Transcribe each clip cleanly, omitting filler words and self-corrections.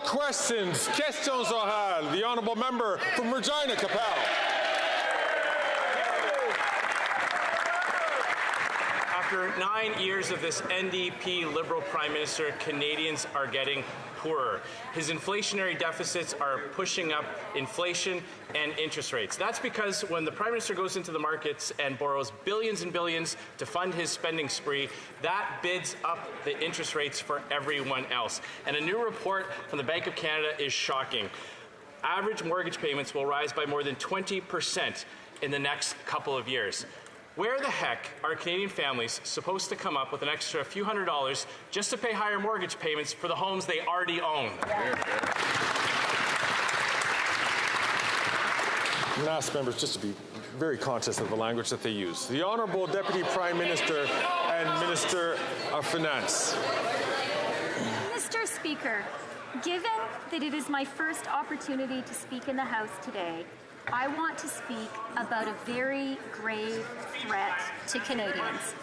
Questions orales. The honourable member from Regina Capel. After 9 years of this NDP Liberal Prime Minister, Canadians are getting poorer. His inflationary deficits are pushing up inflation and interest rates. That's because when the Prime Minister goes into the markets and borrows billions and billions to fund his spending spree, that bids up the interest rates for everyone else. And a new report from the Bank of Canada is shocking. Average mortgage payments will rise by more than 20% in the next couple of years. Where the heck are Canadian families supposed to come up with an extra few $100s just to pay higher mortgage payments for the homes they already own? I'm going to ask members just to be very conscious of the language that they use. The Honourable Deputy Prime Minister and Minister of Finance. Mr. Speaker, given that it is my first opportunity to speak in the House today, I want to speak about a very grave threat to Canadians.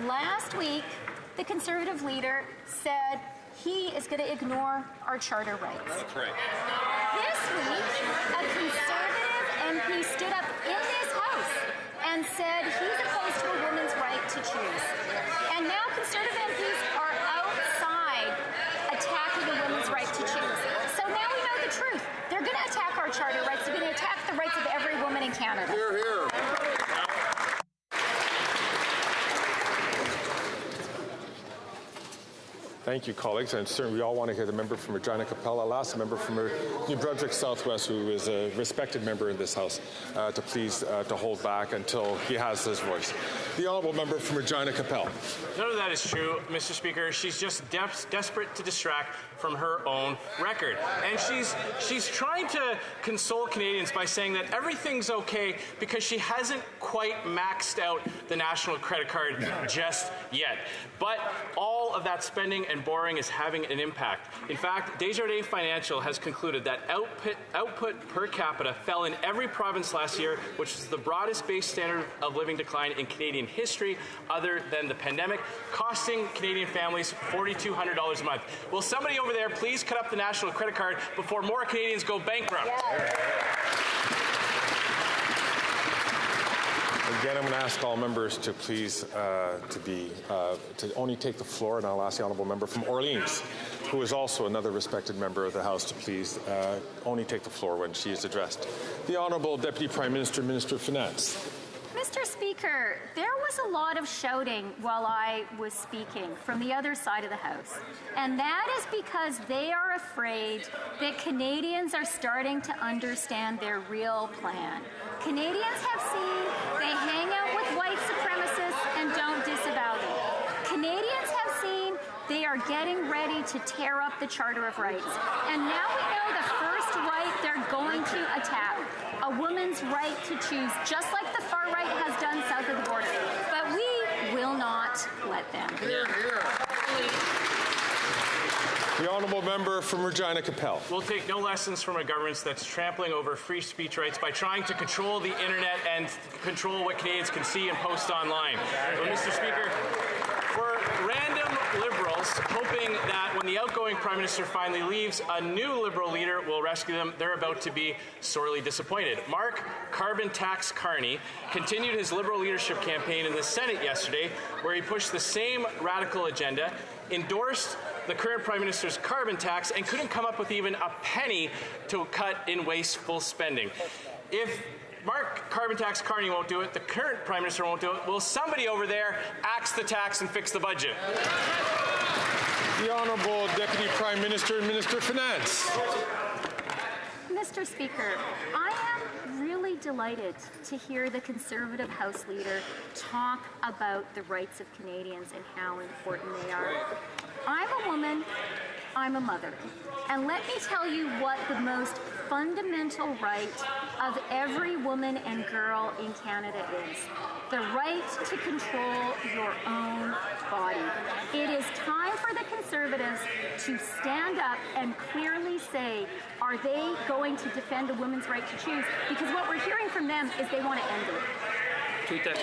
Last week, the Conservative leader said he is going to ignore our charter rights. That's right. This week, a Conservative MP stood up in this House and said he's opposed to a woman's right to choose. And now Conservative MPs are outside attacking a woman's right to choose. So now we know the truth. They're going to attack our charter rights. They're going to attack the rights of every woman in Canada. Hear, hear. Thank you, colleagues, and certainly we all want to hear the member from Regina Capel. I'll ask the member from New Brunswick Southwest, who is a respected member in this House, to please to hold back until he has his voice. The honourable member from Regina Capel. None of that is true, Mr. Speaker. She's just desperate to distract from her own record. And she's trying to console Canadians by saying that everything's okay because she hasn't quite maxed out the national credit card just yet. But all of that spending and borrowing is having an impact. In fact, Desjardins Financial has concluded that output per capita fell in every province last year, which is the broadest base standard of living decline in Canadian history other than the pandemic, costing Canadian families $4,200 a month. Will somebody over there please cut up the national credit card before more Canadians go bankrupt? Again, I'm going to ask all members to please to only take the floor, and I'll ask the honourable member from Orleans, who is also another respected member of the House, to please only take the floor when she is addressed. The Honourable Deputy Prime Minister, Minister of Finance. Mr. Speaker, there was a lot of shouting while I was speaking from the other side of the House. And that is because they are afraid that Canadians are starting to understand their real plan. Canadians have seen they hang out with white supremacists and don't disavow them. Canadians have seen they are getting ready to tear up the Charter of Rights. And now we know the first right they're going to attack, a woman's right to choose, just like the far right has done south of the border. But we will not let them. Hear, hear. The honourable member from Regina Capel. We'll take no lessons from a government that's trampling over free speech rights by trying to control the internet and control what Canadians can see and post online. But, Mr. Speaker, for random Liberals hoping that when the outgoing Prime Minister finally leaves, a new Liberal leader will rescue them, they're about to be sorely disappointed. Mark Carbon Tax Carney continued his Liberal leadership campaign in the Senate yesterday, where he pushed the same radical agenda, endorsed the current Prime Minister's carbon tax, and couldn't come up with even a penny to cut in wasteful spending. If Mark Carbon Tax Carney won't do it, the current Prime Minister won't do it, will somebody over there axe the tax and fix the budget? The Honourable Deputy Prime Minister and Minister of Finance. Mr. Speaker, I am really delighted to hear the Conservative House Leader talk about the rights of Canadians and how important they are. I'm a woman, I'm a mother, and let me tell you what the most fundamental right of every woman and girl in Canada is. The right to control your own body. It is time for the Conservatives to stand up and clearly say, are they going to defend a woman's right to choose? Because what we're hearing from them is they want to end it. Tweet that.